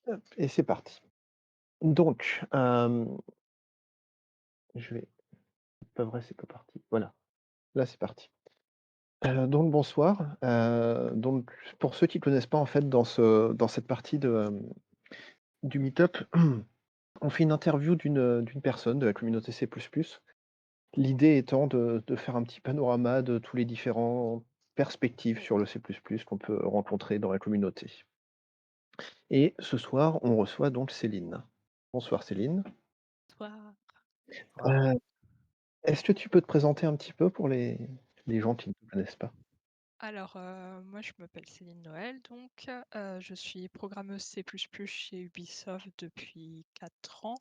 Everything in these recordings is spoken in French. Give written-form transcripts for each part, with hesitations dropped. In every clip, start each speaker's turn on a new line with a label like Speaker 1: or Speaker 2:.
Speaker 1: Hop et c'est parti. Donc, je vais pas vrai, c'est pas parti. Voilà, là, c'est parti. Donc bonsoir, donc pour ceux qui connaissent pas, en fait, dans cette partie du meet-up, on fait une interview d'une personne de la communauté C++. L'idée étant de faire un petit panorama de tous les différents perspectives sur le C++ qu'on peut rencontrer dans la communauté. Et ce soir, on reçoit donc Céline. Bonsoir Céline.
Speaker 2: Toi.
Speaker 1: Heu, est-ce que tu peux te présenter un petit peu pour les gens qui ne te connaissent pas?
Speaker 2: Alors, moi je m'appelle Céline Noël donc, je suis programmeuse C++ chez Ubisoft depuis 4 ans.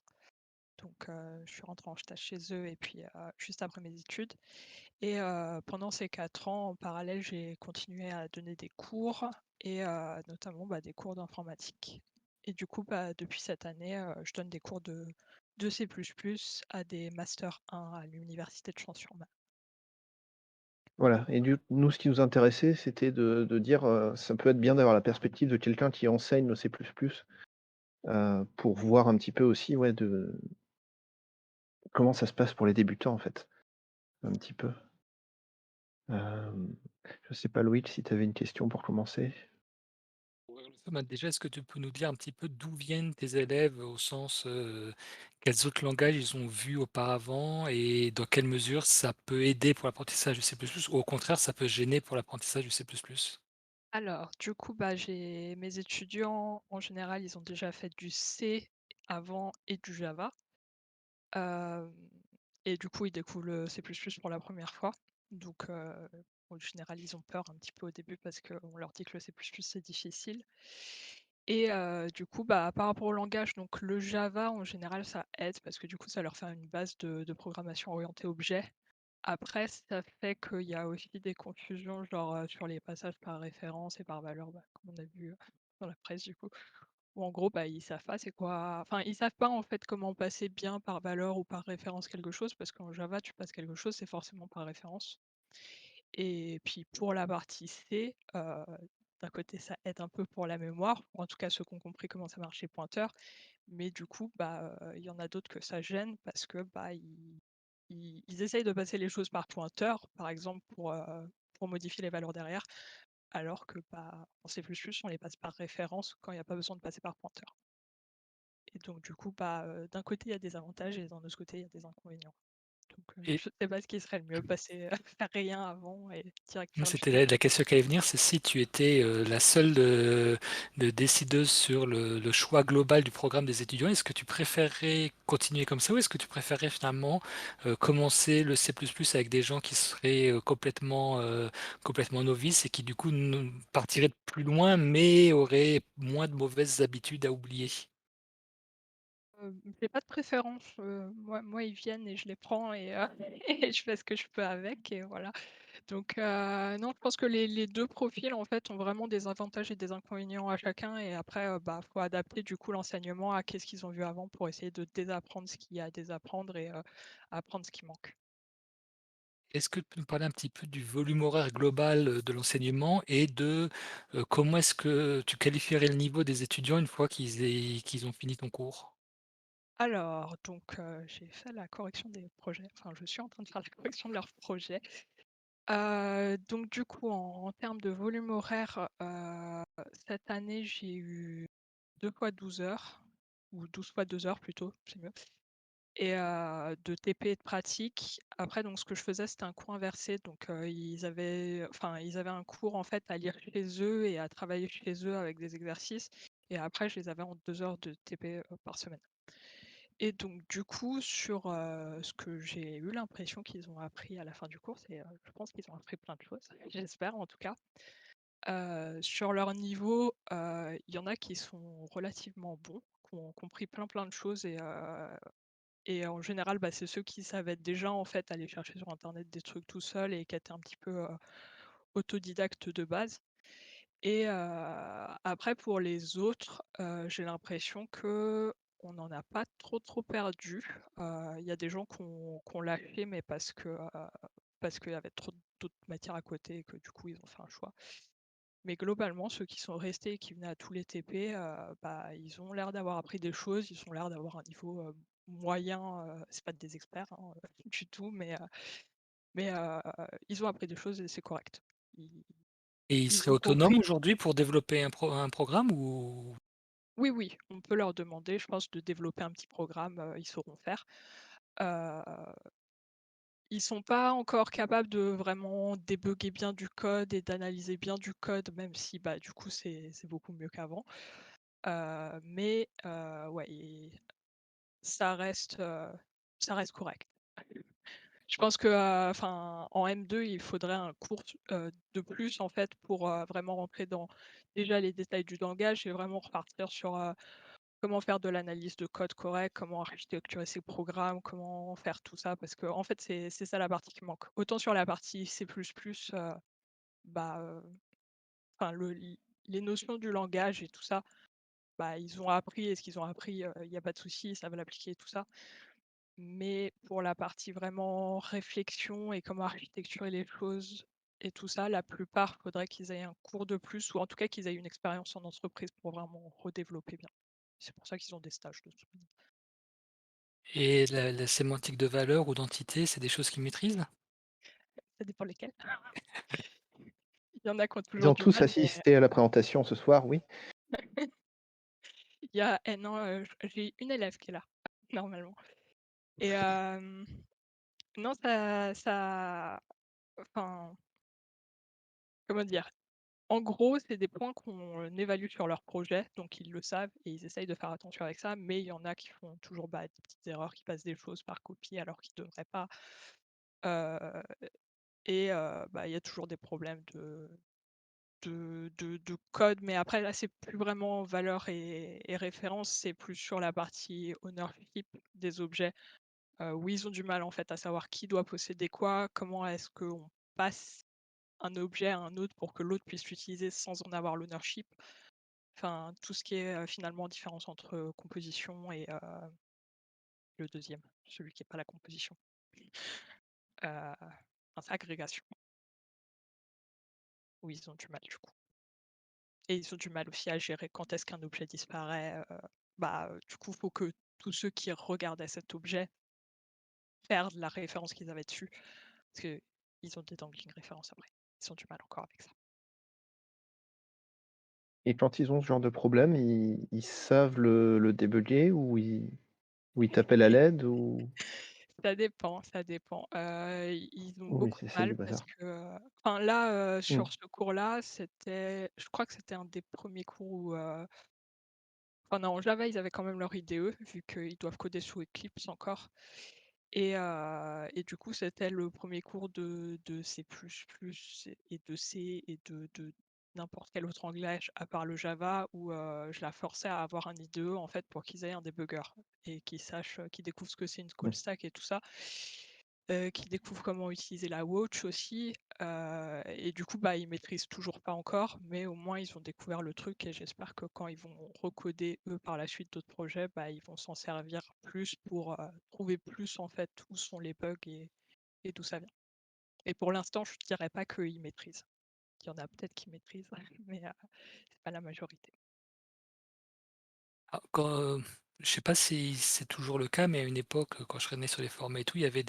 Speaker 2: Donc, je suis rentrée en stage chez eux et puis, juste après mes études et pendant ces 4 ans, en parallèle, j'ai continué à donner des cours et notamment, des cours d'informatique et du coup, depuis cette année, je donne des cours de C++ à des master 1 à l'université de Champs-sur-Marne.
Speaker 1: Voilà et nous, ce qui nous intéressait, c'était de dire, ça peut être bien d'avoir la perspective de quelqu'un qui enseigne le C++, pour voir un petit peu aussi, ouais, de comment ça se passe pour les débutants, en fait, un petit peu. Hem, je sais pas Loïc si tu avais une question pour commencer?
Speaker 3: Ouais, déjà, est-ce que tu peux nous dire un petit peu d'où viennent tes élèves au sens, quels autres langages ils ont vus auparavant et dans quelle mesure ça peut aider pour l'apprentissage du C++ ou au contraire ça peut gêner pour l'apprentissage du C++?
Speaker 2: Alors, du coup, j'ai mes étudiants, en général, ils ont déjà fait du C avant et du Java. Hem et du coup, ils découvrent le C++ pour la première fois. Donc, en général, ils ont peur un petit peu au début parce qu'on leur dit que le C++ c'est difficile et du coup, par rapport au langage, donc le Java, en général, ça aide parce que du coup, ça leur fait une base de programmation orientée objet. Après, ça fait qu'il y a aussi des confusions, genre, sur les passages par référence et par valeur, comme on a vu, dans la presse du coup. Où en gros, ils savent pas c'est quoi enfin, ils savent pas en fait comment passer bien par valeur ou par référence quelque chose, parce qu'en Java, tu passes quelque chose, c'est forcément par référence. Et puis pour la partie C, d'un côté, ça aide un peu pour la mémoire, ou en tout cas ceux qui ont compris comment ça marche les pointeurs, mais du coup, il y en a d'autres que ça gêne parce que, ils essayent de passer les choses par pointeur, par exemple pour modifier les valeurs derrière, alors que, en C++, on les passe par référence quand il y a pas besoin de passer par pointeur. Et donc du coup, d'un côté, il y a des avantages et d'un autre côté, il y a des inconvénients. Donc,
Speaker 3: Et
Speaker 2: je sais pas ce qui serait le mieux, passer, faire rien avant et direct
Speaker 3: moi
Speaker 2: faire le
Speaker 3: c'était
Speaker 2: suivi.
Speaker 3: la question qui allait venir, c'est si tu étais, la seule, décideuse sur le choix global du programme des étudiants, est-ce que tu préférerais continuer comme ça ou est-ce que tu préférerais finalement, commencer le C++ avec des gens qui seraient, complètement novices et qui du coup ne partiraient de plus loin mais auraient moins de mauvaises habitudes à oublier?
Speaker 2: J'ai pas de préférence, moi, ils viennent et je les prends et et je fais ce que je peux avec et voilà. Donc, non, je pense que les 2 profils, en fait, ont vraiment des avantages et des inconvénients à chacun et après, faut adapter du coup l'enseignement à qu'est-ce qu'ils ont vu avant pour essayer de désapprendre ce qu'il y a à désapprendre et apprendre ce qui manque.
Speaker 3: Est-ce que tu peux nous parler un petit peu du volume horaire global, de l'enseignement et comment est-ce que tu qualifierais le niveau des étudiants une fois qu'ils ont fini ton cours?
Speaker 2: Alors donc, j'ai fait la correction des projets, enfin je suis en train de faire la correction de leurs projets. Donc du coup en termes de volume horaire, cette année j'ai eu 2 fois 12 heures ou 12 fois 2 heures plutôt, c'est mieux et de TP et de pratique. Après donc ce que je faisais, c'était un cours inversé donc ils avaient un cours en fait à lire chez eux et à travailler chez eux avec des exercices et après je les avais en 2 heures de TP, par semaine. Et donc du coup, sur, ce que j'ai eu l'impression qu'ils ont appris à la fin du cours, je pense qu'ils ont appris plein de choses, j'espère en tout cas. Sur leur niveau, il y en a qui sont relativement bons, qui ont compris plein de choses et en général, c'est ceux qui savaient déjà en fait aller chercher sur internet des trucs tout seuls et qui étaient un petit peu, autodidactes de base. Et après pour les autres, j'ai l'impression qu'on n'en a pas trop perdu. Il y a des gens qui ont lâché, mais parce qu'il y avait trop d'autres matières à côté et que du coup ils ont fait un choix. Mais globalement, ceux qui sont restés et qui venaient à tous les TP, bah, ils ont l'air d'avoir appris des choses, ils ont l'air d'avoir un niveau, moyen, c'est pas des experts, hein, du tout, mais ils ont appris des choses et c'est correct. Ils
Speaker 3: Et ils
Speaker 2: ils
Speaker 3: seraient
Speaker 2: ont
Speaker 3: autonomes
Speaker 2: compris.
Speaker 3: aujourd'hui pour développer un programme ou?
Speaker 2: Oui, oui, on peut leur demander, je pense, de développer un petit programme, ils sauront faire. Heu, Ils sont pas encore capables de vraiment débugger bien du code et d'analyser bien du code, même si, bah, du coup, c'est beaucoup mieux qu'avant. Ouais, ça reste correct. Je pense que, enfin, en M2, il faudrait un cours de plus, en fait, pour, vraiment rentrer dans, déjà, les détails du langage et vraiment repartir sur, comment faire de l'analyse de code correct, comment architecturer ses programmes, comment faire tout ça, parce que en fait, c'est ça la partie qui manque. Autant sur la partie C++, bah, enfin, les notions du langage et tout ça, bah, ils ont appris et ce qu'ils ont appris, il y a pas de souci, ils savent l'appliquer et tout ça. Mais pour la partie vraiment réflexion et comment architecturer les choses et tout ça, la plupart, faudrait qu'ils aient un cours de plus ou en tout cas qu'ils aient une expérience en entreprise pour vraiment redévelopper bien. C'est pour ça qu'ils ont des stages de toute manière.
Speaker 3: Et la sémantique de valeur ou d'entité, c'est des choses qu'ils maîtrisent?
Speaker 2: Ça dépend lesquels. Il y en a qui ont
Speaker 1: Ils
Speaker 2: toujours
Speaker 1: ont
Speaker 2: du
Speaker 1: tous
Speaker 2: mal, mais
Speaker 1: assisté à la présentation ce soir, oui.
Speaker 2: il y a eh non, j'ai une élève qui est là, normalement et non, enfin, comment dire? En gros, c'est des points qu'on évalue sur leur projet, donc ils le savent et ils essayent de faire attention avec ça, mais il y en a qui font toujours, bah, des petites erreurs, qui passent des choses par copie alors qu'ils ne devraient pas, heu bah, il y a toujours des problèmes de code, mais après là, c'est plus vraiment valeur et référence, c'est plus sur la partie ownership des objets, où ils ont du mal, en fait, à savoir qui doit posséder quoi, comment est-ce qu'on passe un objet à un autre pour que l'autre puisse l'utiliser sans en avoir l'ownership. Enfin, tout ce qui est, finalement différence entre, composition et le deuxième, celui qui est pas la composition. Enfin, c'est agrégation, où ils ont du mal du coup et ils ont du mal aussi à gérer quand est-ce qu'un objet disparaît, bah, du coup, faut que tous ceux qui regardaient cet objet perdent la référence qu'ils avaient dessus, parce qu'ils ont des dangling références après. Ils ont du mal encore avec ça.
Speaker 1: Et quand ils ont ce genre de problème, ils savent le débugger ou ils t'appellent à l'aide ou
Speaker 2: Ça dépend, ça dépend. Ils ont
Speaker 1: oui,
Speaker 2: beaucoup
Speaker 1: c'est
Speaker 2: de
Speaker 1: ça le
Speaker 2: mal parce
Speaker 1: bazar.
Speaker 2: que, enfin là,
Speaker 1: Mmh.
Speaker 2: sur ce cours-là, je crois que c'était un des premiers cours où, enfin non, en Java, ils avaient quand même leur IDE, vu qu'ils doivent coder sous Eclipse encore et du coup, c'était le premier cours de C++ et de C et de n'importe quel autre langage à part le Java où, je la forçais à avoir un IDE, en fait, pour qu'ils aient un débugger et qu'ils sachent, qu'ils découvrent ce que c'est une call
Speaker 1: Mmh.
Speaker 2: stack et tout ça, qu'ils découvrent comment utiliser la watch aussi, et du coup, bah, ils maîtrisent toujours pas encore, mais au moins ils ont découvert le truc et j'espère que quand ils vont recoder, eux, par la suite d'autres projets, bah, ils vont s'en servir plus pour, trouver plus, en fait, où sont les bugs et d'où ça vient. Et pour l'instant, je dirais pas qu'ils maîtrisent. Il y en a peut-être qui maîtrisent, mais, c'est pas la majorité.
Speaker 3: Ah, je sais pas si c'est toujours le cas, mais à une époque, quand je traînais sur les forums et tout, il y avait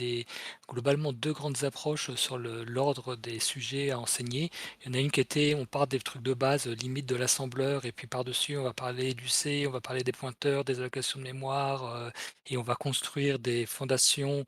Speaker 3: globalement 2 grandes approches sur l'ordre des sujets à enseigner. Il y en a une qui était, on part des trucs de base, limite de l'assembleur et puis par-dessus, on va parler du C, on va parler des pointeurs, des allocations de mémoire, et on va construire des fondations,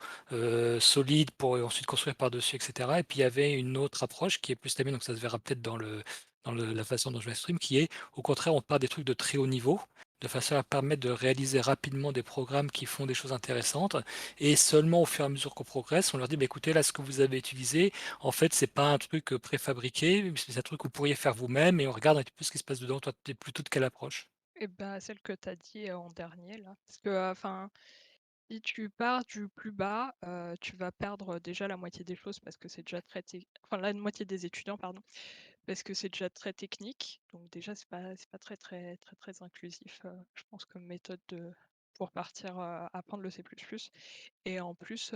Speaker 3: solides pour ensuite construire par-dessus et cetera. Et puis il y avait une autre approche qui est plus la mienne, donc ça se verra peut-être dans la façon dont je m'exprime, qui est, au contraire, on part des trucs de très haut niveau de façon à permettre de réaliser rapidement des programmes qui font des choses intéressantes. Et seulement au fur et à mesure qu'on progresse, on leur dit, bah, écoutez, là, ce que vous avez utilisé, en fait, c'est pas un truc préfabriqué, mais c'est un truc que vous pourriez faire vous-même, et on regarde un petit peu ce qui se passe dedans. Toi, tu es plutôt de quelle approche?
Speaker 2: Et bah, celle que tu as dit, en dernier là, parce que, enfin, si tu pars du plus bas, tu vas perdre déjà la moitié des choses parce que c'est déjà enfin la moitié des étudiants, pardon, parce que c'est déjà très technique. Donc déjà, c'est pas très, très, très, très inclusif, je pense comme méthode pour partir, apprendre le C++. Et en plus,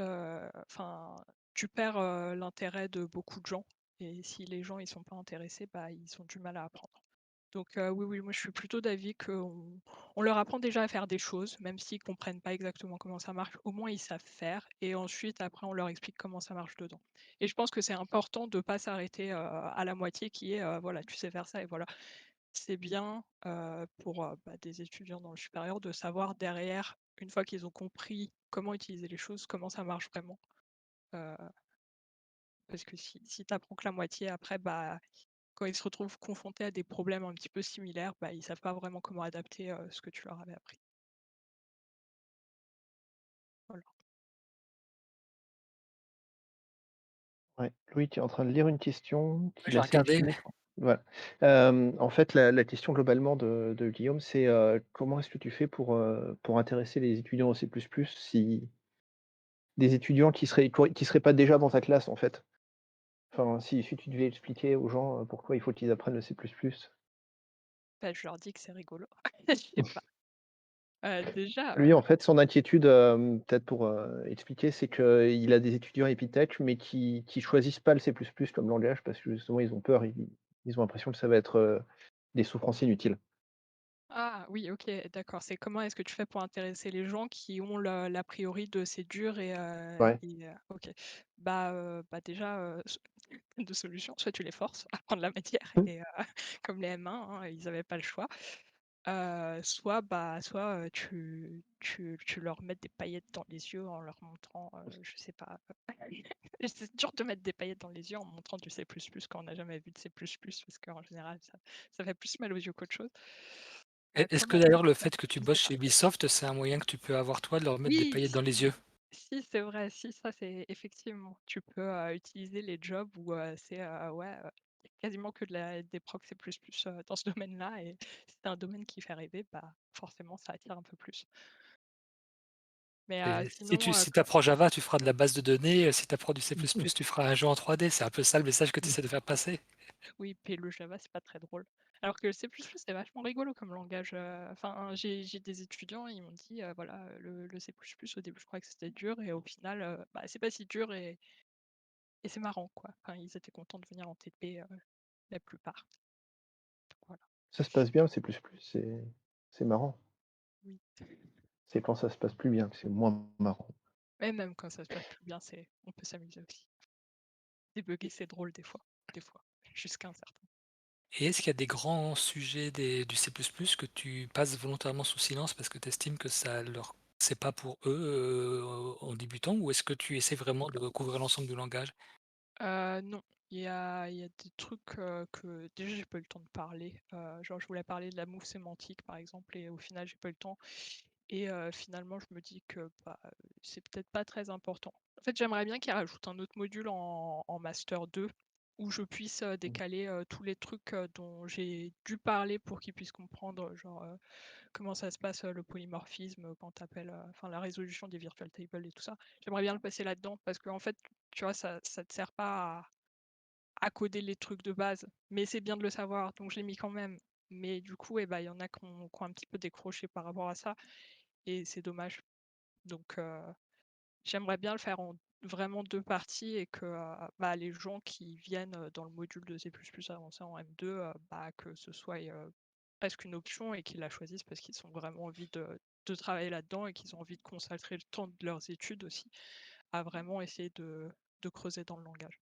Speaker 2: enfin, tu perds, l'intérêt de beaucoup de gens et si les gens ils sont pas intéressés, bah, ils ont du mal à apprendre. Donc oui, oui, moi je suis plutôt d'avis qu'on leur apprend déjà à faire des choses, même s'ils comprennent pas exactement comment ça marche, au moins ils savent faire et ensuite après on leur explique comment ça marche dedans. Et je pense que c'est important de pas s'arrêter, à la moitié qui est, voilà, tu sais faire ça et voilà. C'est bien, pour, bah, des étudiants dans le supérieur de savoir derrière, une fois qu'ils ont compris comment utiliser les choses, comment ça marche vraiment. Heu, Parce que si tu apprends que la moitié après, bah, quand ils se retrouvent confrontés à des problèmes un petit peu similaires, bah, ils savent pas vraiment comment adapter, ce que tu leur avais appris. Voilà.
Speaker 1: Ouais, Louis, tu es en train de lire une question
Speaker 3: Ouais,
Speaker 1: qu'il
Speaker 3: j'ai
Speaker 1: a
Speaker 3: regardé.
Speaker 1: sélectionnée. Voilà. En fait, la question globalement de Guillaume, c'est, comment est-ce que tu fais pour intéresser les étudiants au C++, si des étudiants qui seraient pas déjà dans ta classe, en fait? Enfin, si tu devais expliquer aux gens, pourquoi il faut qu'ils apprennent le C++.
Speaker 2: Bah, je leur dis que c'est rigolo. Je sais pas.
Speaker 1: Lui,
Speaker 2: Déjà,
Speaker 1: en fait, son inquiétude, peut-être pour, expliquer, c'est qu'il a des étudiants Epitech, mais qui choisissent pas le C++ comme langage parce que justement ils ont peur, ils ont l'impression que ça va être, des souffrances inutiles.
Speaker 2: ah oui, OK, d'accord. C'est comment est-ce que tu fais pour intéresser les gens qui ont l'a priori de c'est dur
Speaker 1: Ouais.
Speaker 2: OK. Bah, déjà, 2 solutions, soit tu les forces à prendre la matière
Speaker 1: Mmh.
Speaker 2: et comme les M1, hein, ils avaient pas le choix. Soit, bah, soit, tu leur mets des paillettes dans les yeux en leur montrant, je sais pas, c'est dur de mettre des paillettes dans les yeux en montrant du C++ quand on n'a jamais vu de C++ parce qu'en général ça fait plus mal aux yeux qu'autre chose.
Speaker 3: Est-ce que
Speaker 2: Comment
Speaker 3: d'ailleurs le
Speaker 2: faire?
Speaker 3: fait que tu
Speaker 2: Je sais
Speaker 3: bosses
Speaker 2: pas.
Speaker 3: chez Ubisoft, c'est un moyen que tu peux avoir toi de leur mettre des
Speaker 2: Oui,
Speaker 3: paillettes dans les yeux?
Speaker 2: si, c'est vrai, si, ça c'est effectivement, tu peux, utiliser les jobs où, c'est, ouais, y a quasiment que des procs C++, dans ce domaine-là et si c'est un domaine qui fait rêver, bah, forcément ça attire un peu plus. Mais,
Speaker 3: Et si tu
Speaker 2: sinon,
Speaker 3: si tu
Speaker 2: co
Speaker 3: apprends Java, tu feras de la base de données, si tu apprends du C++, tu feras un jeu en 3D. C'est un peu ça le message que tu essaies de faire passer?
Speaker 2: oui, puis le Java, c'est pas très drôle. Alors que le C++, c'est vachement rigolo comme langage, enfin, j'ai des étudiants, ils m'ont dit, voilà, le C++, au début, je croyais que c'était dur et au final, bah, c'est pas si dur et c'est marrant, quoi. Enfin, ils étaient contents de venir en TP, la plupart. Voilà,
Speaker 1: Ça se passe bien le C++, c'est marrant.
Speaker 2: oui.
Speaker 1: C'est quand ça se passe plus bien que c'est moins marrant.
Speaker 2: Mais même quand ça se passe plus bien, on peut s'amuser aussi. Débugger, c'est drôle des fois, jusqu'à un certain.
Speaker 3: Et est-ce qu'il y a des grands sujets du C++ que tu passes volontairement sous silence parce que tu estimes que ça leur c'est pas pour eux, en débutant? Ou est-ce que tu essaies vraiment de recouvrir l'ensemble du langage?
Speaker 2: Non, il y a des trucs, que déjà j'ai pas eu le temps de parler, genre je voulais parler de la moue sémantique par exemple et au final j'ai pas eu le temps et finalement je me dis que, bah, c'est peut-être pas très important. En fait, j'aimerais bien qu'ils rajoutent un autre module en master 2 où je puisse,
Speaker 1: Mmh.
Speaker 2: décaler, tous les trucs, dont j'ai dû parler pour qu'ils puissent comprendre, genre, comment ça se passe, le polymorphisme, quand tu appelles, enfin la résolution des virtual tables et tout ça. J'aimerais bien le passer là-dedans parce qu'en fait, tu vois, ça te sert pas à coder les trucs de base, mais c'est bien de le savoir, donc je l'ai mis quand même. Mais du coup, eh ben, il y en a qui ont un petit peu décroché par rapport à ça et c'est dommage. Donc j'aimerais bien le faire en vraiment 2 parties et que, bah, les gens qui viennent, dans le module de C++ avancé en M2, bah, que ce soit, presque une option et qu'ils la choisissent parce qu'ils ont vraiment envie de travailler là-dedans et qu'ils ont envie de consacrer le temps de leurs études aussi à vraiment essayer de creuser dans le langage.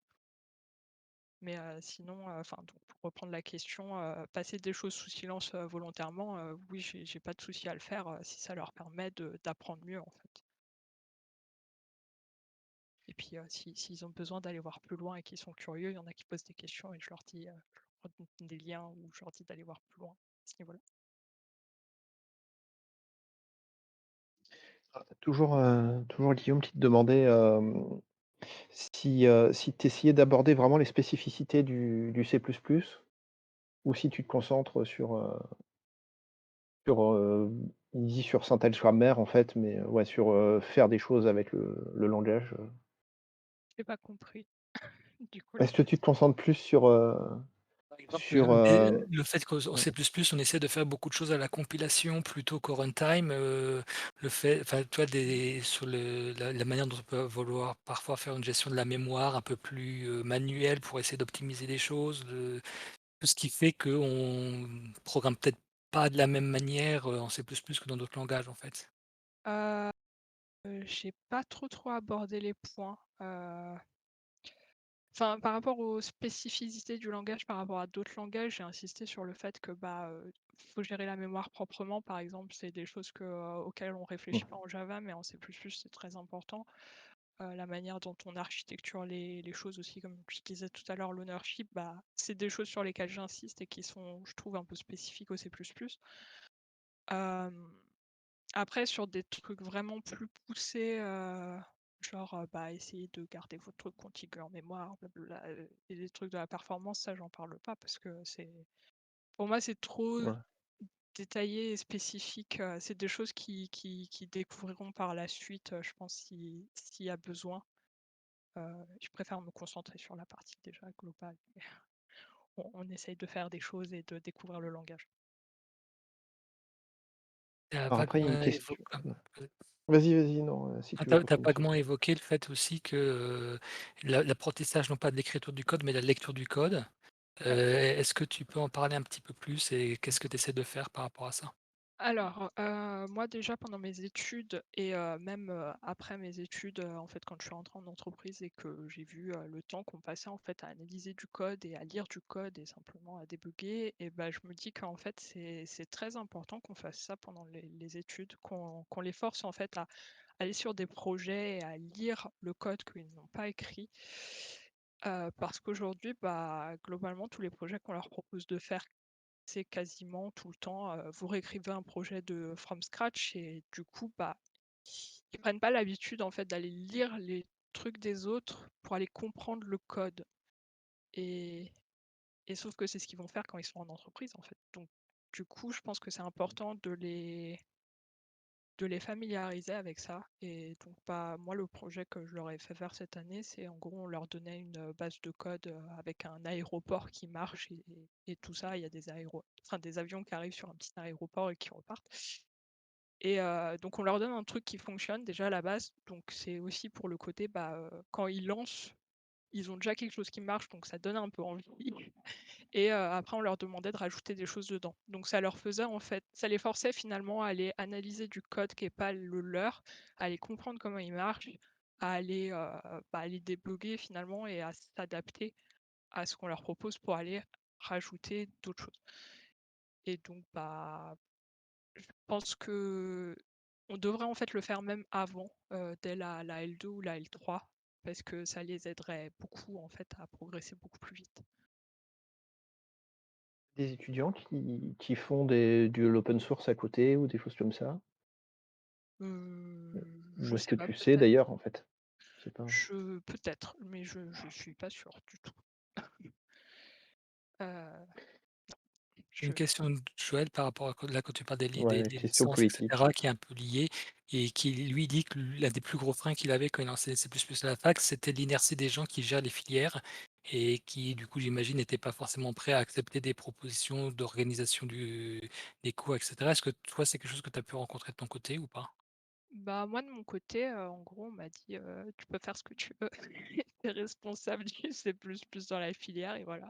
Speaker 2: Mais sinon, enfin, donc pour reprendre la question, passer des choses sous silence, volontairement, oui, j'ai pas de souci à le faire, si ça leur permet d'apprendre mieux, en fait. Et puis, s'ils ont besoin d'aller voir plus loin et qu'ils sont curieux, il y en a qui posent des questions et je leur donne des liens ou je leur dis d'aller voir plus loin à ce niveau-là.
Speaker 1: Toujours Guillaume qui te demandait, si tu essayais d'aborder vraiment les spécificités du C++ ou si tu te concentres il dit sur syntaxe grammaire en fait, mais ouais, sur, faire des choses avec le langage.
Speaker 2: J'ai pas compris, du coup, la
Speaker 1: Est-ce que tu te
Speaker 2: question.
Speaker 1: concentres plus sur,
Speaker 3: exemple,
Speaker 1: sur,
Speaker 3: le fait qu'en
Speaker 1: ouais,
Speaker 3: C++, on essaie de faire beaucoup de choses à la compilation plutôt qu'au runtime, le fait enfin, tu vois, sur la manière dont on peut vouloir parfois faire une gestion de la mémoire un peu plus, manuelle pour essayer d'optimiser les choses, tout ce qui fait qu'on programme peut-être pas de la même manière, en C++ que dans d'autres langages, en fait.
Speaker 2: Heu, j'ai pas trop abordé les points, enfin, par rapport aux spécificités du langage par rapport à d'autres langages, j'ai insisté sur le fait que, faut gérer la mémoire proprement, par exemple. C'est des choses auxquelles on
Speaker 1: mmh,
Speaker 2: réfléchit pas en Java, mais en C++, c'est très important. La manière dont on architecture les choses aussi, comme je disais tout à l'heure, l'ownership, c'est des choses sur lesquelles j'insiste et qui sont, je trouve, un peu spécifiques au C++. Hem, Après sur des trucs vraiment plus poussés, genre, essayer de garder votre truc contigu en mémoire, blablabla, et des trucs de la performance, ça j'en parle pas parce que pour moi, c'est trop
Speaker 1: ouais.
Speaker 2: détaillé et spécifique, c'est des choses qui découvriront par la suite, je pense s'il y a besoin. Je préfère me concentrer sur la partie déjà globale. On essaye de faire des choses et de découvrir le langage.
Speaker 3: Tu as
Speaker 1: Alors après, il y a une
Speaker 3: vaguement
Speaker 1: question,
Speaker 3: évoqué.
Speaker 1: vas-y, vas-y, non, si
Speaker 3: Ah,
Speaker 1: tu veux
Speaker 3: tu as
Speaker 1: continuer dessus.
Speaker 3: vaguement évoqué le fait aussi que, l'apprentissage non pas de l'écriture du code, mais de la lecture du code. Est-ce que tu peux en parler un petit peu plus et qu'est-ce que tu essaies de faire par rapport à ça?
Speaker 2: Alors, moi déjà pendant mes études et même, après mes études, en fait, quand je suis rentrée en entreprise et que j'ai vu, le temps qu'on passait en fait à analyser du code et à lire du code et simplement à débugger, et je me dis qu'en fait c'est très important qu'on fasse ça pendant les études, qu'on les force en fait à aller sur des projets et à lire le code qu'ils n'ont pas écrit. Parce qu'aujourd'hui, globalement tous les projets qu'on leur propose de faire, c'est quasiment tout le temps, vous réécrivez un projet de from scratch et du coup, ils prennent pas l'habitude en fait d'aller lire les trucs des autres pour aller comprendre le code, et sauf que c'est ce qu'ils vont faire quand ils sont en entreprise, en fait. Donc du coup, je pense que c'est important de les familiariser avec ça, et donc moi, le projet que je leur ai fait faire cette année, c'est en gros, on leur donnait une, base de code, avec un aéroport qui marche et tout ça. Il y a des avions qui arrivent sur un petit aéroport et qui repartent, et donc on leur donne un truc qui fonctionne déjà à la base, donc c'est aussi pour le côté, quand ils lancent, ils ont déjà quelque chose qui marche, donc ça donne un peu envie. Et après on leur demandait de rajouter des choses dedans. Donc ça leur faisait en fait ça les forçait finalement à aller analyser du code qui est pas le leur, à aller comprendre comment il marche, à aller débugger finalement et à s'adapter à ce qu'on leur propose pour aller rajouter d'autres choses. Et donc je pense que on devrait en fait le faire même avant, dès la L2 ou la L3, parce que ça les aiderait beaucoup en fait à progresser beaucoup plus vite.
Speaker 1: Des étudiants qui font de l'open source à côté ou des choses comme ça?
Speaker 2: Je
Speaker 1: Ou est-ce
Speaker 2: sais
Speaker 1: que
Speaker 2: pas,
Speaker 1: tu sais
Speaker 2: peut-être.
Speaker 1: d'ailleurs, en fait? Je sais pas.
Speaker 2: Peut-être, mais je suis pas sûre du tout. Heu,
Speaker 3: Une
Speaker 2: je
Speaker 3: question de Joël par rapport à quand tu parles
Speaker 1: Ouais,
Speaker 3: des
Speaker 1: question
Speaker 3: licences et
Speaker 1: politique.
Speaker 3: cetera, qui est un peu lié et qui lui dit que l'un des plus gros freins qu'il avait quand il enseignait C++ à la fac, c'était l'inertie des gens qui gèrent les filières et qui, du coup, j'imagine, n'étaient pas forcément prêts à accepter des propositions d'organisation des cours et cetera. Est-ce que toi, c'est quelque chose que tu as pu rencontrer de ton côté ou pas?
Speaker 2: Moi de mon côté, en gros, on m'a dit: «Tu peux faire ce que tu veux, tu es responsable du C++ dans la filière», et voilà.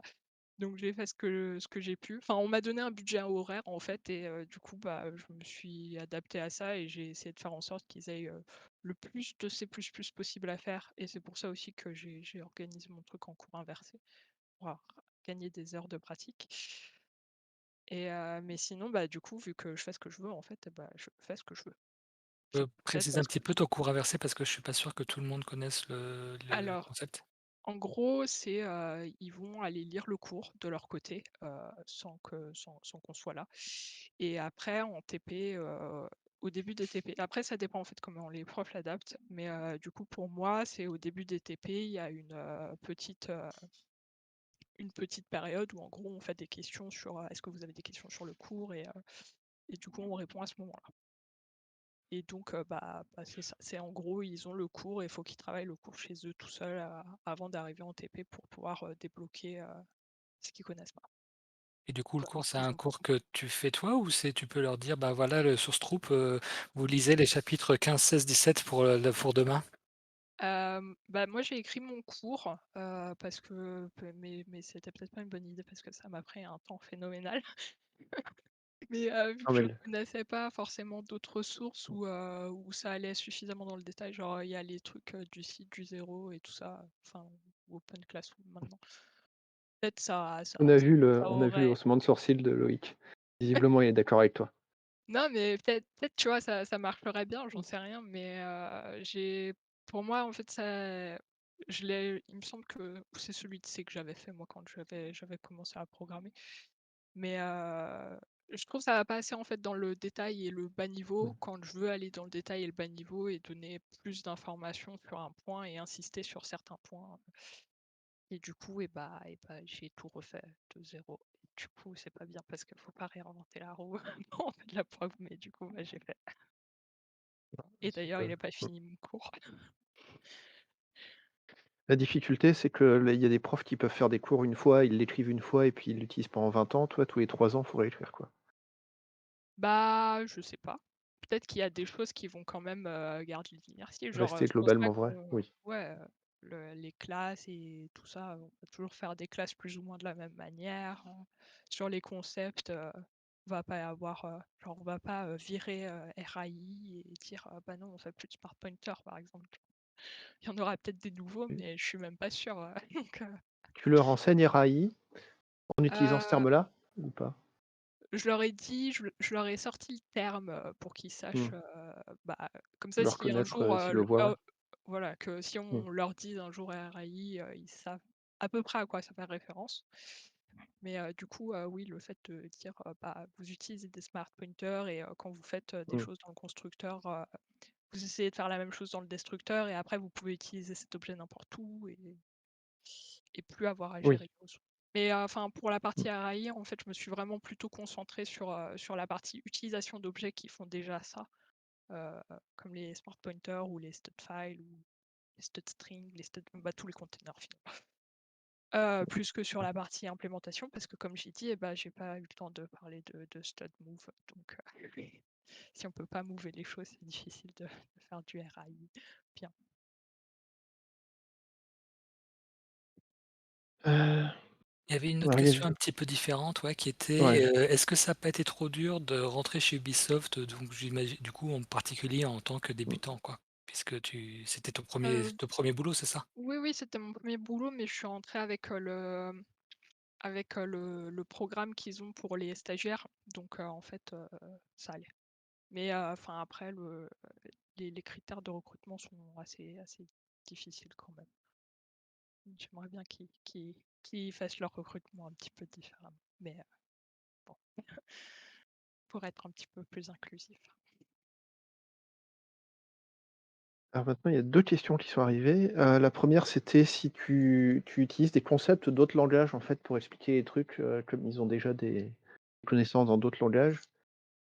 Speaker 2: Donc j'ai fait ce que j'ai pu. Enfin, on m'a donné un budget horaire en fait, et du coup, je me suis adaptée à ça et j'ai essayé de faire en sorte qu'ils aient, le plus de C++ possible à faire, et c'est pour ça aussi que j'ai organisé mon truc en cours inversé, pour gagner des heures de pratique, et mais sinon, du coup, vu que je fais ce que je veux en fait, je fais ce que je veux. C'est peut-être
Speaker 3: Précise un
Speaker 2: parce
Speaker 3: petit
Speaker 2: que
Speaker 3: peu ton cours inversé parce que je suis pas sûr que tout le monde connaisse le
Speaker 2: alors,
Speaker 3: concept.
Speaker 2: en gros, ils vont aller lire le cours de leur côté, sans qu'on soit là, et après en TP, au début des TP, après ça dépend en fait comment les profs l'adaptent, mais du coup pour moi, c'est au début des TP, il y a une petite période où en gros on fait des questions sur, est-ce que vous avez des questions sur le cours, et du coup on répond à ce moment-là, et donc c'est ça. C'est en gros, ils ont le cours et il faut qu'ils travaillent le cours chez eux tout seuls, avant d'arriver en TP pour pouvoir, débloquer, ce qu'ils connaissent pas.
Speaker 3: Et du coup, le
Speaker 2: Bah,
Speaker 3: cours, c'est
Speaker 2: ils
Speaker 3: un
Speaker 2: ont
Speaker 3: cours que tu fais toi ou c'est tu peux leur dire: «Bah, voilà, le source troupe, vous lisez les chapitres 15, 16, 17 pour demain»?
Speaker 2: bah, moi j'ai écrit mon cours, parce que mais c'était peut-être pas une bonne idée parce que ça m'a pris un temps phénoménal. Mais, vu
Speaker 1: Non
Speaker 2: que
Speaker 1: mais
Speaker 2: je connaissais pas forcément d'autres sources où ça allait suffisamment dans le détail, genre il y a les trucs, du site du zéro et tout ça, enfin, ou Open Classroom maintenant. Peut-être ça
Speaker 1: on a vu le
Speaker 2: aurait
Speaker 1: haussement de sourcil de Loïc. Visiblement, il est d'accord avec toi.
Speaker 2: non, mais peut-être, tu vois, ça marcherait bien, j'en sais rien, mais, j'ai pour moi, en fait, ça je l'ai il me semble que c'est celui de C que j'avais fait moi quand j'avais commencé à programmer. Mais, je trouve que ça va pas assez, en fait, dans le détail et le bas
Speaker 1: Mmh.
Speaker 2: niveau quand je veux aller dans le détail et le bas niveau et donner plus d'informations sur un point et insister sur certains points. Et du coup, et bah, j'ai tout refait de zéro. Du coup, c'est pas bien parce qu'il faut pas réinventer la roue quand on fait de la prog, mais du coup, j'ai fait. Et
Speaker 1: C'est
Speaker 2: d'ailleurs,
Speaker 1: pas
Speaker 2: il est pas
Speaker 1: mmh.
Speaker 2: fini mon cours.
Speaker 1: La difficulté, c'est que là, il y a des profs qui peuvent faire des cours une fois, ils l'écrivent une fois et puis ils l'utilisent pendant 20 ans. Toi, tous les 3 ans, il faut réécrire, quoi.
Speaker 2: Bah, je sais pas. Peut-être qu'il y a des choses qui vont quand même, garder l'inertie. Genre,
Speaker 1: Rester
Speaker 2: je pense pas
Speaker 1: globalement vrai,
Speaker 2: qu'on
Speaker 1: oui.
Speaker 2: ouais, les classes et tout ça, on va toujours faire des classes plus ou moins de la même manière. Sur les concepts, on va pas avoir, genre, on va pas, virer, RAI et dire: «Bah, non, on fait plus de Smart Pointer», par exemple. Il y en aura peut-être des nouveaux, mais je suis même pas sûre, donc,
Speaker 1: Tu leur enseignes RAI en utilisant ce
Speaker 2: heu
Speaker 1: terme-là ou pas?
Speaker 2: je leur ai dit, je leur ai sorti le terme, pour qu'ils sachent,
Speaker 1: Mmh.
Speaker 2: bah, comme ça
Speaker 1: Le
Speaker 2: si un
Speaker 1: reconnaître,
Speaker 2: jour,
Speaker 1: s'ils le voient, ouais.
Speaker 2: voilà, que si
Speaker 1: Mmh.
Speaker 2: on leur dit un jour RAI, ils savent à peu près à quoi ça fait référence. Mais, du coup, oui, le fait de dire, bah, vous utilisez des smart pointers et quand vous faites, des
Speaker 1: Mmh.
Speaker 2: choses dans le constructeur, vous essayez de faire la même chose dans le destructeur et après vous pouvez utiliser cet objet n'importe où et plus avoir à
Speaker 1: Oui.
Speaker 2: gérer les ressources. Mais, enfin, pour la
Speaker 1: Mmh.
Speaker 2: partie RAI, en fait, je me suis vraiment plutôt concentrée sur la partie utilisation d'objets qui font déjà ça, heu, comme les smart pointers ou les stud files ou les stud strings, bah, tous les containers finalement. Plus que sur la partie implémentation parce que comme j'ai dit, j'ai pas eu le temps de parler de stud move donc, si on peut pas mover les choses, c'est difficile de faire du RAI bien.
Speaker 1: Heu,
Speaker 3: Il y avait une autre
Speaker 1: alors il y
Speaker 3: question
Speaker 1: avait
Speaker 3: un petit peu différente, ouais, qui était,
Speaker 1: ouais.
Speaker 3: est-ce que ça a pas été trop dur de rentrer chez Ubisoft, donc j'imagine du coup en particulier en tant que
Speaker 1: Mmh.
Speaker 3: débutant, quoi? Puisque c'était
Speaker 2: Heu,
Speaker 3: ton premier boulot, c'est ça?
Speaker 2: oui, oui, c'était mon premier boulot, mais je suis rentrée avec, le programme qu'ils ont pour les stagiaires, donc, en fait, ça allait. Mais, enfin après les critères de recrutement sont assez difficiles quand même. J'aimerais bien qu'ils fassent leur recrutement un petit peu différemment, mais, bon, pour être un petit peu plus inclusif.
Speaker 1: Alors maintenant, il y a 2 questions qui sont arrivées. La première, c'était si tu utilises des concepts d'autres langages, en fait, pour expliquer les trucs, comme ils ont déjà des connaissances dans d'autres langages.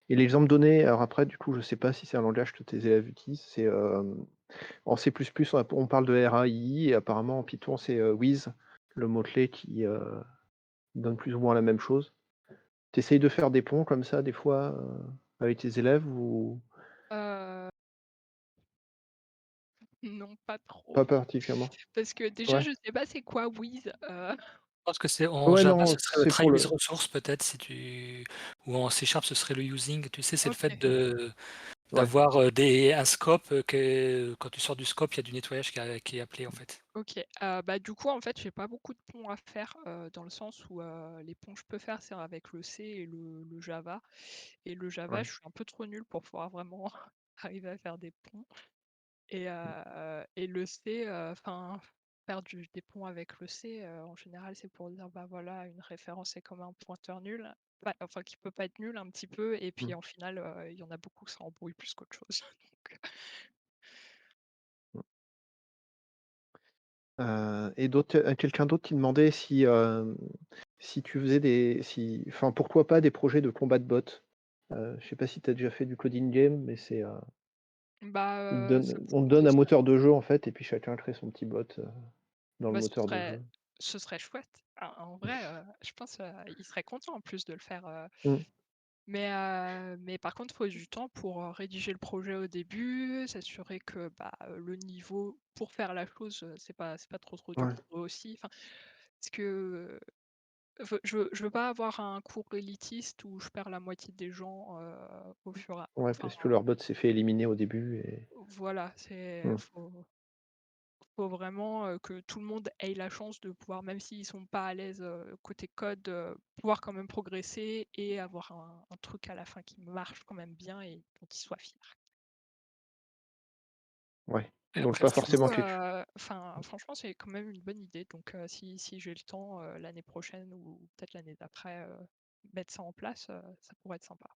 Speaker 1: Et l'exemple donné, alors après, du coup, je sais pas si c'est un langage que tes élèves utilisent, c'est, en C++, on parle de RAI et apparemment en Python, c'est, with, le mot-clé qui, donne plus ou moins la même chose. Tu essayes de faire des ponts comme ça, des fois, avec tes élèves ou
Speaker 2: Heu, non, pas trop,
Speaker 1: pas particulièrement?
Speaker 2: parce que déjà
Speaker 1: Ouais.
Speaker 2: je sais pas c'est quoi Wiz,
Speaker 3: Je pense que c'est en
Speaker 1: Ouais,
Speaker 3: Java,
Speaker 1: non,
Speaker 3: ce serait le
Speaker 1: c'est
Speaker 3: try
Speaker 1: pour
Speaker 3: with
Speaker 1: le
Speaker 3: resource peut-être si tu ou en C# ce serait le using, tu sais, c'est le fait
Speaker 2: OK,
Speaker 3: de
Speaker 1: ouais.
Speaker 3: d'avoir, un scope, que quand tu sors du scope, il y a du nettoyage qui est appelé, en fait.
Speaker 2: OK. Bah, du coup, en fait, j'ai pas beaucoup de ponts à faire, dans le sens où, les ponts que je peux faire, c'est avec le C et le Java et le Java,
Speaker 1: Ouais.
Speaker 2: je suis un peu trop nulle pour pouvoir vraiment arriver à faire des ponts
Speaker 1: Mmh.
Speaker 2: et le C, enfin, faire des ponts avec le C, en général, c'est pour dire: «Bah, voilà, une référence, c'est comme un pointeur nul». Bah, enfin, qui peut pas être nul un petit peu et puis,
Speaker 1: Mmh.
Speaker 2: en final, il y en a beaucoup que ça embrouille plus qu'autre chose donc
Speaker 1: Mmh. Et quelqu'un d'autre qui demandait si, si tu faisais enfin, pourquoi pas des projets de combat de bots? Je sais pas si tu as déjà fait du coding game, mais c'est,
Speaker 2: ça
Speaker 1: on te
Speaker 2: ce
Speaker 1: donne un moteur de jeu, en fait, et puis chacun crée son petit bot, dans le
Speaker 2: bah, ce
Speaker 1: moteur de
Speaker 2: serait
Speaker 1: jeu.
Speaker 2: ce serait chouette. En vrai, je pense, il serait content en plus de le faire,
Speaker 1: Mmh.
Speaker 2: mais par contre, il faut du temps pour, rédiger le projet au début, s'assurer que, bah, le niveau pour faire la chose, c'est pas trop dur
Speaker 1: Ouais.
Speaker 2: pour eux aussi. Enfin, parce que, je veux pas avoir un cours élitiste où je perds la moitié des gens, au fur et à
Speaker 1: Ouais,
Speaker 2: enfin,
Speaker 1: parce que leur bot s'est fait éliminer au début et
Speaker 2: voilà, c'est
Speaker 1: mmh.
Speaker 2: faut vraiment, que tout le monde ait la chance de pouvoir, même s'ils sont pas à l'aise, côté code, pouvoir quand même progresser et avoir un truc à la fin qui marche quand même bien et dont ils soient fiers.
Speaker 1: Ouais.
Speaker 3: Et
Speaker 1: Donc
Speaker 3: après,
Speaker 1: pas
Speaker 2: Du
Speaker 3: si
Speaker 1: forcément
Speaker 2: coup,
Speaker 1: quelque ch
Speaker 2: enfin, franchement, c'est quand même une bonne idée. Donc, si j'ai le temps, l'année prochaine ou peut-être l'année d'après, mettre ça en place, ça pourrait être sympa.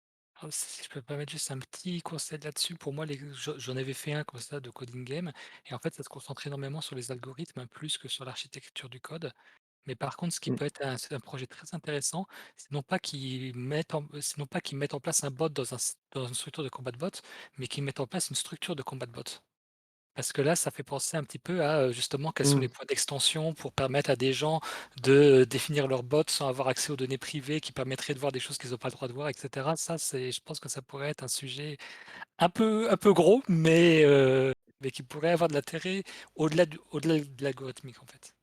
Speaker 3: si je peux me permettre juste un petit conseil là-dessus, pour moi, j'en avais fait un comme ça de coding game, et en fait, ça se concentre énormément sur les algorithmes, hein, plus que sur l'architecture du code. Mais par contre, ce qui
Speaker 1: mmh.
Speaker 3: peut être c'est un projet très intéressant, c'est non pas qu'ils mettent en place un bot dans une structure de combat de bot, mais qu'ils mettent en place une structure de combat de bot. Parce que là, ça fait penser un petit peu à, justement, quels sont les
Speaker 1: Mmh.
Speaker 3: points d'extension pour permettre à des gens de, définir leur bot sans avoir accès aux données privées qui permettraient de voir des choses qu'ils ont pas le droit de voir, et cetera. Ça, je pense que ça pourrait être un sujet un peu gros, mais qui pourrait avoir de l'intérêt au-delà de l'algorithmique, en fait.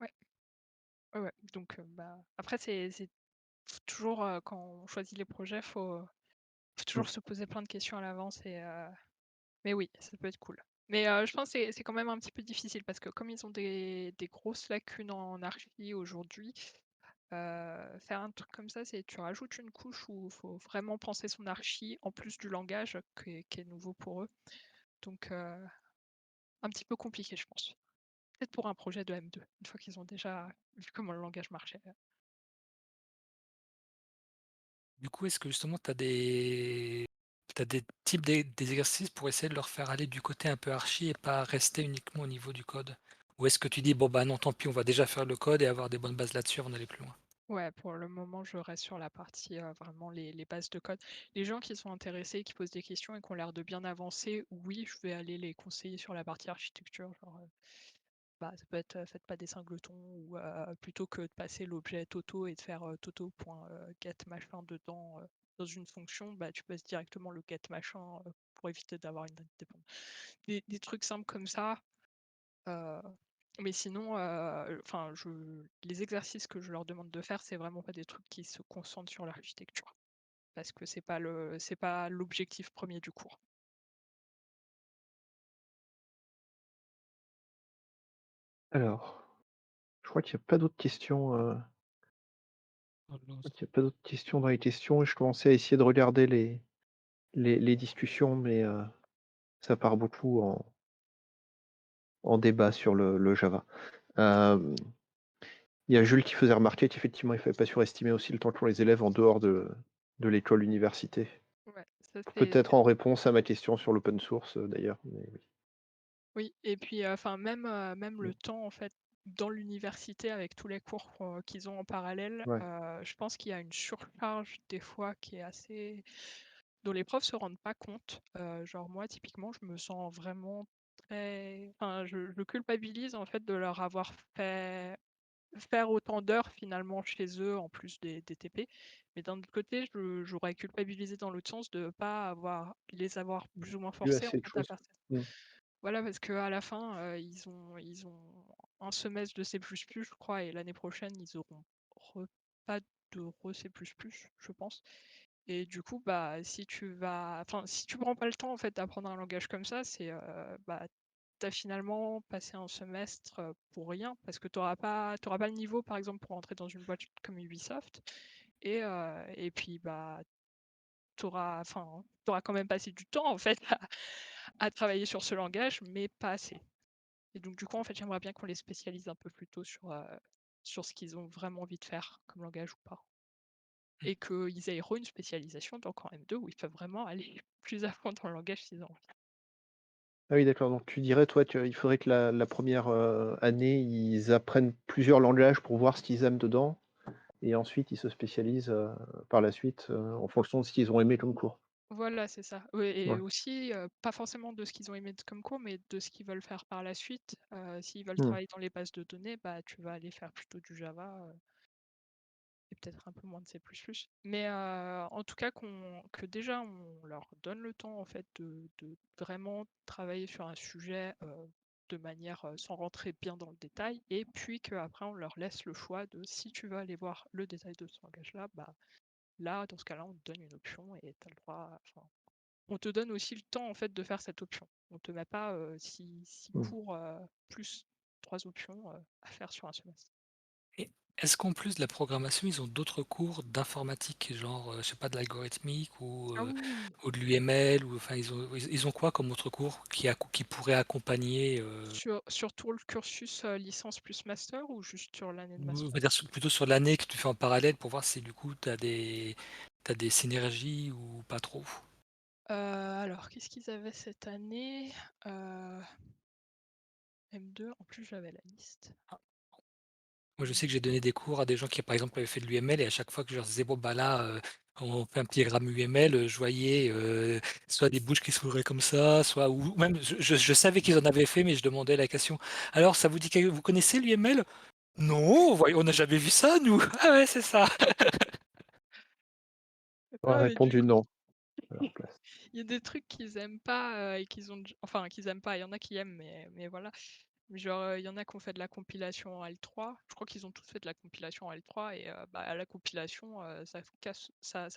Speaker 2: Ouais, ouais, ouais. Donc, bah, après c'est toujours, quand on choisit les projets, faut
Speaker 1: Mmh.
Speaker 2: toujours se poser plein de questions à l'avance mais oui, ça peut être cool. Mais je pense que c'est quand même un petit peu difficile parce que comme ils ont des grosses lacunes en archi aujourd'hui, faire un truc comme ça, c'est tu rajoutes une couche où il faut vraiment penser son archi en plus du langage qui est nouveau pour eux. Donc un petit peu compliqué, je pense. Peut-être pour un projet de M2, une fois qu'ils ont déjà vu comment le langage marchait.
Speaker 3: Du coup, est-ce que justement t'as des types des exercices pour essayer de leur faire aller du côté un peu archi et pas rester uniquement au niveau du code? Ou est-ce que tu dis: «Bon, bah, non, tant pis, on va déjà faire le code et avoir des bonnes bases là-dessus avant d'aller plus loin»?
Speaker 2: Ouais, pour le moment, je reste sur la partie, vraiment les bases de code. Les gens qui sont intéressés, qui posent des questions et qui ont l'air de bien avancer, oui, je vais aller les conseiller sur la partie architecture, genre, bah, ça peut être, faites pas des singletons ou, plutôt que de passer l'objet Toto et de faire, Toto.get machin dedans, dans une fonction, bah, tu passes directement le get machin, pour éviter d'avoir une dépendance. Des trucs simples comme ça. Heu, mais sinon, enfin, les exercices que je leur demande de faire, c'est vraiment pas des trucs qui se concentrent sur l'architecture. Parce que c'est pas l'objectif premier du cours.
Speaker 1: Alors, je crois qu'il y a pas d'autres questions, je crois qu'il y a pas d'autres questions dans les questions et je commençais à essayer de regarder les discussions, mais ça part beaucoup en débat sur le Java. Hem, il y a Jules qui faisait remarquer qu'effectivement, il ne fallait pas surestimer aussi le temps qu'ont les élèves en dehors de l'école université.
Speaker 2: Ouais, ça
Speaker 1: Peut-être en réponse à ma question sur l'open source, d'ailleurs, mais oui.
Speaker 2: oui et puis, enfin même
Speaker 1: Mmh.
Speaker 2: le temps en fait dans l'université avec tous les cours qu'ils ont en parallèle,
Speaker 1: Ouais.
Speaker 2: je pense qu'il y a une surcharge des fois qui est assez dont les profs se rendent pas compte. Genre moi typiquement je me sens vraiment très enfin je culpabilise en fait de leur avoir fait faire autant d'heures finalement chez eux en plus des TP. Mais d'un autre côté, j'aurais culpabilisé dans l'autre sens de pas les avoir plus ou moins
Speaker 1: Plus
Speaker 2: forcés en
Speaker 1: assez de
Speaker 2: fait à
Speaker 1: choses.
Speaker 2: faire ça.
Speaker 1: Mmh.
Speaker 2: Voilà, parce qu'à la fin, ils ont un semestre de C++, je crois, et l'année prochaine, ils auront pas de re-C++, je pense. Et du coup, bah, si tu prends pas le temps en fait d'apprendre un langage comme ça, bah, tu as finalement passé un semestre pour rien parce que t'auras pas le niveau, par exemple, pour entrer dans une boîte comme Ubisoft. Et puis, bah, t'auras quand même passé du temps en fait à travailler sur ce langage, mais pas assez. Et donc, du coup, en fait, j'aimerais bien qu'on les spécialise un peu plus tôt sur ce qu'ils ont vraiment envie de faire comme langage ou pas.
Speaker 3: Mmh.
Speaker 2: Et qu'ils aient une spécialisation donc en M2 où ils peuvent vraiment aller plus à fond dans le langage s'ils ont envie.
Speaker 1: Ah oui, d'accord, donc tu dirais, toi, qu'il faudrait que la 1re, année, ils apprennent plusieurs langages pour voir ce qu'ils aiment dedans et ensuite ils se spécialisent, par la suite, en fonction de ce qu'ils ont aimé comme cours?
Speaker 2: Voilà, c'est ça. Oui et
Speaker 1: Ouais.
Speaker 2: aussi, pas forcément de ce qu'ils ont aimé comme cours, mais de ce qu'ils veulent faire par la suite. S'ils veulent
Speaker 1: Mmh.
Speaker 2: travailler dans les bases de données, bah, tu vas aller faire plutôt du Java, et peut-être un peu moins de C++. Mais, en tout cas que déjà on leur donne le temps en fait de vraiment travailler sur un sujet, de manière, sans rentrer bien dans le détail et puis qu'après on leur laisse le choix de si tu veux aller voir le détail de ce langage-là, bah, là, dans ce cas-là, on te donne une option et tu as le droit enfin, on te donne aussi le temps en fait de faire cette option. On te met pas, 6
Speaker 1: Mmh.
Speaker 2: cours, plus 3 options, à faire sur un semestre.
Speaker 3: Et est-ce qu'en plus de la programmation, ils ont d'autres cours d'informatique, genre, je sais pas, de l'algorithmique
Speaker 2: Ah oui!
Speaker 3: ou de l'UML ou enfin ils ont quoi comme autre cours qui pourrait accompagner,
Speaker 2: Sur tout le cursus, licence plus master ou juste sur l'année de
Speaker 3: on
Speaker 2: master?
Speaker 3: va dire plutôt sur l'année que tu fais en parallèle pour voir si du coup tu des synergies ou pas trop?
Speaker 2: Alors qu'est-ce qu'ils avaient cette année? Heu, M2, en plus j'avais la liste.
Speaker 3: Moi, je sais que j'ai
Speaker 2: M2.
Speaker 3: donné des cours à des gens qui, par exemple, avaient fait de l'UML et à chaque fois que je leur disais: «Bon, bah, là, on fait un petit diagramme UML», je voyais, soit des bouches qui s'ouvraient comme ça, soit ou même je savais qu'ils en avaient fait, mais je demandais la question: «Alors, ça vous dit que vous connaissez l'UML?» «Non, voyons, on n'a jamais vu ça nous». «Ah ouais, c'est ça».
Speaker 1: J'aurais
Speaker 2: Non mais du
Speaker 1: répondu
Speaker 2: coup,
Speaker 1: non à leur place.
Speaker 2: il y a des trucs qu'ils aiment pas, et qu'ils ont dj enfin qu'ils aiment pas, il y en a qui aiment mais voilà. Genre, il y en a qui ont fait de la compilation en L3. Je crois qu'ils ont tous fait de la compilation en L3 et bah, à la compilation, ça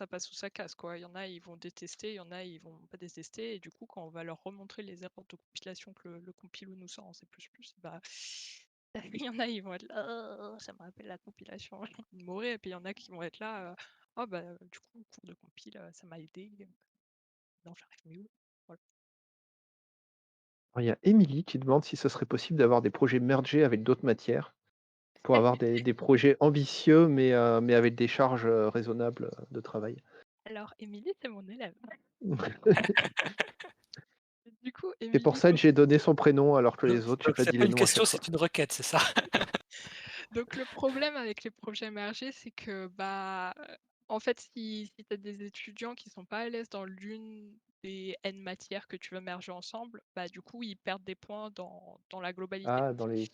Speaker 2: passe ou ça casse, quoi. Il y en a, ils vont détester, il y en a, ils vont pas détester et du coup, quand on va leur remontrer les erreurs de compilation que le compilo nous sort en C++, bah, il y en a, ils vont être là: «Oh, ça me rappelle la compilation, j'ai envie de mourir» et puis il y en a qui vont être là: «Oh bah, du coup, le cours de compile, ça m'a aidé, maintenant j'arrive mieux». Voilà.
Speaker 1: Alors il y a Émilie qui demande si ce serait possible d'avoir des projets mergés avec d'autres matières, pour avoir des projets ambitieux mais avec des charges, raisonnables, de travail.
Speaker 2: Alors Émilie, c'est mon élève. Du coup,
Speaker 1: C'est pour
Speaker 2: Émilie,
Speaker 1: ça que j'ai donné son prénom alors que
Speaker 3: Donc
Speaker 1: les autres, j'ai
Speaker 3: donc
Speaker 1: pas
Speaker 3: c'est
Speaker 1: dit
Speaker 3: pas
Speaker 1: les
Speaker 3: une
Speaker 1: noms à
Speaker 3: question,
Speaker 1: chaque fois.
Speaker 3: c'est une requête, c'est ça?
Speaker 2: donc le problème avec les projets émergés, c'est que, bah, en fait, si tu as des étudiants qui sont pas à l'aise dans l'une des N matières que tu veux merger ensemble, bah, du coup, ils perdent des points dans la globalité.
Speaker 1: Ah dans les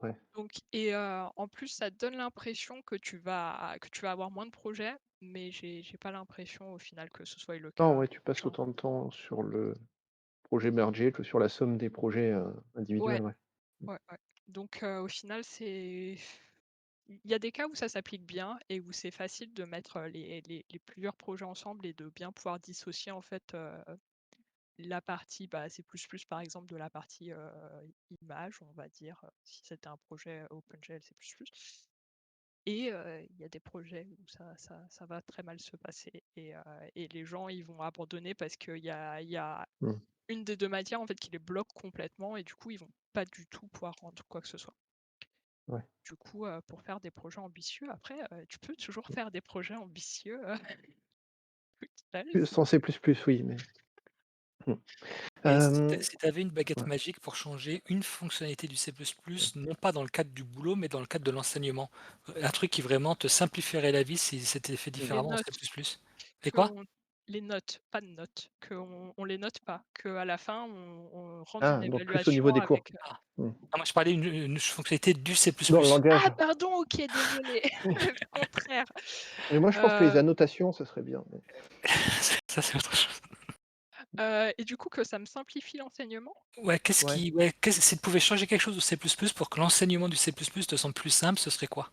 Speaker 1: ouais.
Speaker 2: Donc en plus, ça donne l'impression que tu vas avoir moins de projets, mais j'ai pas l'impression au final que ce soit le
Speaker 1: Non,
Speaker 2: cas.
Speaker 1: ouais, tu passes
Speaker 2: Genre
Speaker 1: autant de temps sur le projet mergé que sur la somme des projets,
Speaker 2: ouais,
Speaker 1: individuels, ouais.
Speaker 2: ouais, ouais. Donc au final, il y a des cas où ça s'applique bien et où c'est facile de mettre, les plusieurs projets ensemble et de bien pouvoir dissocier en fait, la partie, bah, C++ par exemple de la partie, image, on va dire, si c'était un projet OpenGL C++ et il y a des projets où ça va très mal se passer et les gens, ils vont abandonner parce qu'il y a
Speaker 1: Mmh.
Speaker 2: une des 2 matières en fait qui les bloque complètement et du coup, ils vont pas du tout pouvoir rendre quoi que ce soit.
Speaker 1: Ouais.
Speaker 2: Du coup, pour faire des projets ambitieux, après, tu peux toujours faire des projets ambitieux, toute seule si
Speaker 1: Sans C++, oui, mais mmh.
Speaker 3: Et
Speaker 1: Hem,
Speaker 3: si tu avais une baguette
Speaker 1: ouais,
Speaker 3: magique pour changer une fonctionnalité du C++, non pas dans le cadre du boulot, mais dans le cadre de l'enseignement, un truc qui vraiment te simplifierait la vie si c'était fait
Speaker 1: mmh.
Speaker 2: les
Speaker 3: différemment en C++.
Speaker 2: notes,
Speaker 3: Et quoi?
Speaker 2: qu'on les notes, pas de notes, qu'on on les note pas, qu'à la fin on rende une
Speaker 1: Ah, donc plus au niveau
Speaker 2: évaluation
Speaker 1: des cours.
Speaker 2: avec,
Speaker 3: Ah.
Speaker 1: Mmh.
Speaker 3: Ah moi je parlais une fonctionnalité du C++.
Speaker 1: Dans le
Speaker 2: ah
Speaker 1: langage.
Speaker 2: pardon, OK, désolée, le contraire.
Speaker 1: Mais moi je pense que les
Speaker 2: Heu
Speaker 1: annotations, ce serait bien, mais
Speaker 3: Ça c'est autre chose.
Speaker 2: et du coup que ça me simplifie l'enseignement?
Speaker 3: Ouais,
Speaker 1: ouais.
Speaker 3: si tu pouvais changer quelque chose au C++ pour que l'enseignement du C++ te semble plus simple, ce serait quoi?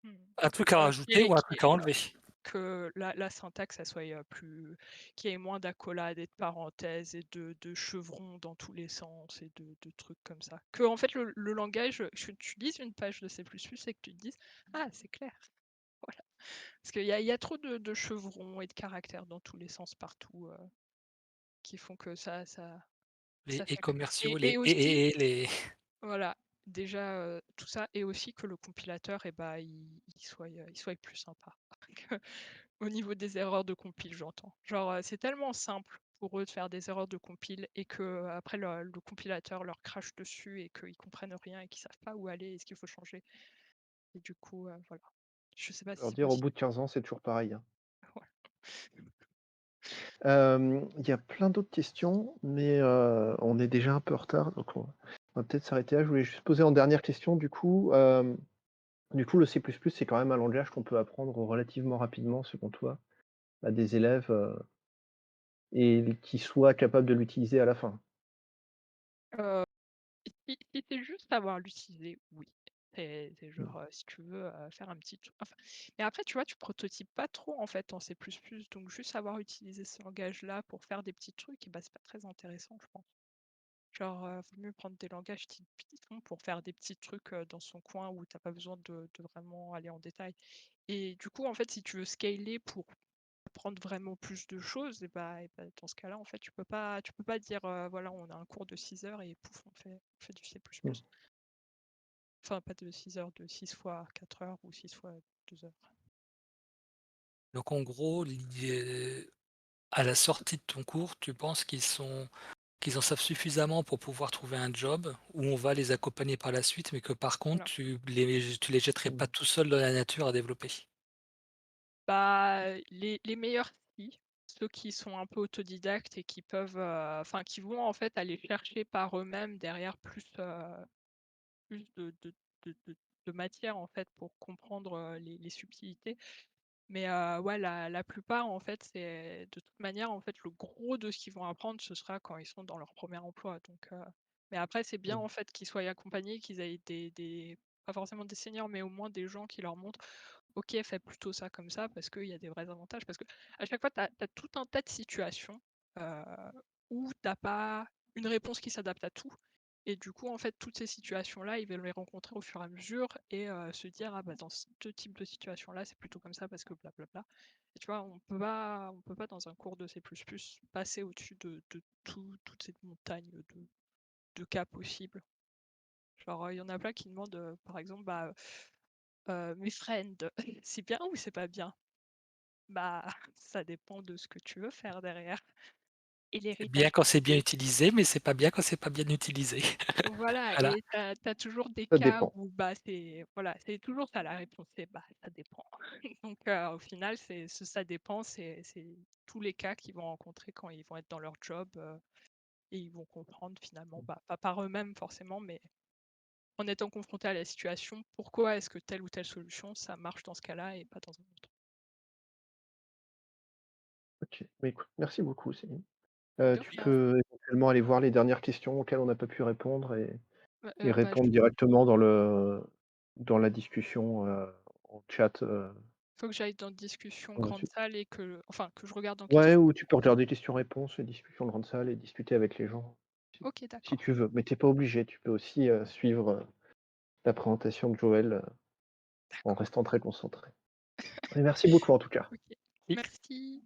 Speaker 2: Mmh.
Speaker 3: Un truc à rajouter ou un
Speaker 2: Qui
Speaker 3: truc à enlever?
Speaker 2: que la syntaxe, elle soit, qu'il y ait moins d'accolades et de parenthèses et de chevrons dans tous les sens et de trucs comme ça. Que en fait, le langage, que tu lises une page de C++ et que tu te dises: «Ah, c'est clair». Voilà. Parce qu'il y a trop de chevrons et de caractères dans tous les sens partout, qui font que
Speaker 3: Les
Speaker 2: ça
Speaker 3: et
Speaker 2: fait
Speaker 3: commerciaux,
Speaker 2: et aussi
Speaker 3: les
Speaker 2: voilà, déjà, tout ça et aussi que le compilateur et bah, il soit plus sympa que au niveau des erreurs de compile, j'entends. Genre, c'est tellement simple pour eux de faire des erreurs de compile et qu'après le compilateur leur crache dessus et qu'ils comprennent rien et qu'ils savent pas où aller et ce qu'il faut changer et du coup, voilà. Je sais pas si
Speaker 1: leur
Speaker 2: c'est
Speaker 1: dire au
Speaker 2: possible.
Speaker 1: bout de 15 ans, c'est toujours pareil, hein.
Speaker 2: Ouais.
Speaker 1: Il y a plein d'autres questions, mais on est déjà un peu en retard, donc on va peut-être s'arrêter là. Je voulais juste poser en dernière question, du coup, le C++, c'est quand même un langage qu'on peut apprendre relativement rapidement, selon toi, à des élèves, et qui soient capables de l'utiliser à la fin?
Speaker 2: Heu, si c'est juste savoir l'utiliser, oui. C'est
Speaker 1: Mmh.
Speaker 2: genre, si tu veux, faire un petit truc enfin mais après, tu vois, tu prototypes pas trop, en fait, en C++, donc juste savoir utiliser ce langage-là pour faire des petits trucs et bah, c'est pas très intéressant, je pense. Genre, vaut mieux prendre des langages type Python pour faire des petits trucs, dans son coin où tu as pas besoin de vraiment aller en détail et du coup, en fait, si tu veux scaler pour apprendre vraiment plus de choses et bah, dans ce cas-là, en fait, tu peux pas dire, voilà, on a un cours de 6 heures et pouf, on fait du C++.
Speaker 1: Mmh.
Speaker 2: Enfin, pas de 6 heures, de 6 fois 4 heures ou 6 fois 2 heures.
Speaker 3: Donc en gros, à la sortie de ton cours, tu penses qu'ils en savent suffisamment pour pouvoir trouver un job où on va les accompagner par la suite, mais que par contre,
Speaker 2: Voilà.
Speaker 3: tu les jetterais pas
Speaker 1: Mmh.
Speaker 3: tout seul dans la nature à développer?
Speaker 2: Bah, les meilleurs si, ceux qui sont un peu autodidactes et qui peuvent, enfin qui vont en fait aller chercher par eux-mêmes derrière plus de matière en fait pour comprendre, les subtilités. Mais, ouais la plupart en fait c'est de toute manière en fait le gros de ce qu'ils vont apprendre ce sera quand ils sont dans leur premier emploi donc, mais après c'est bien
Speaker 1: Mmh.
Speaker 2: en fait qu'ils soient accompagnés, qu'ils aient des pas forcément des seniors mais au moins des gens qui leur montrent: OK, fais plutôt ça comme ça parce qu'il y a des vrais avantages. Parce que à chaque fois, tu as tout un tas de situations, heu, où tu as pas une réponse qui s'adapte à tout et du coup, en fait, toutes ces situations-là, ils veulent les rencontrer au fur et à mesure et se dire: «Ah bah, dans ce type de situation-là, c'est plutôt comme ça parce que blablabla» et tu vois, on peut pas dans un cours de C++ passer au-dessus de toute cette montagne de cas possibles. Genre, il y en a plein qui demandent, par exemple, bah, mes friends, c'est bien ou c'est pas bien? Bah, ça dépend de ce que tu veux faire derrière et
Speaker 3: C'est bien
Speaker 2: l'héritage
Speaker 3: quand
Speaker 2: que
Speaker 3: c'est
Speaker 2: tu
Speaker 3: bien
Speaker 2: veux.
Speaker 3: utilisé, mais c'est pas bien quand c'est pas bien utilisé.
Speaker 2: Voilà
Speaker 3: Voilà.
Speaker 2: et tu as toujours des
Speaker 1: Ça
Speaker 2: cas
Speaker 1: dépend.
Speaker 2: où, bah, c'est voilà, c'est toujours ça la réponse, c'est: «Bah, ça dépend». Donc au final, c'est ce ça dépend, c'est tous les cas qu'ils vont rencontrer quand ils vont être dans leur job, et ils vont comprendre finalement, bah, pas par eux-mêmes forcément, mais en étant confrontés à la situation, pourquoi est-ce que telle ou telle solution, ça marche dans ce cas-là et pas dans un autre?
Speaker 1: OK. Bah, écoute, merci beaucoup, Céline.
Speaker 2: De
Speaker 1: Tu
Speaker 2: rien.
Speaker 1: peux éventuellement aller voir les dernières questions auxquelles on n'a pas pu répondre et
Speaker 2: Bah, je
Speaker 1: répondre directement dans la discussion, en chat,
Speaker 2: faut que j'aille dans discussion
Speaker 1: par la
Speaker 2: grande
Speaker 1: suite.
Speaker 2: salle et que je regarde dans
Speaker 1: Ouais,
Speaker 2: questions.
Speaker 1: ou tu peux regarder questions-réponses et discussion grande salle et discuter avec les gens, si
Speaker 2: OK,
Speaker 1: si
Speaker 2: d'accord.
Speaker 1: tu veux. Mais tu es pas obligé, tu peux aussi, suivre, la présentation de Joël, en
Speaker 2: D'accord.
Speaker 1: restant très concentré. Et merci beaucoup en tout cas.
Speaker 2: OK.
Speaker 3: Oui.
Speaker 2: Merci.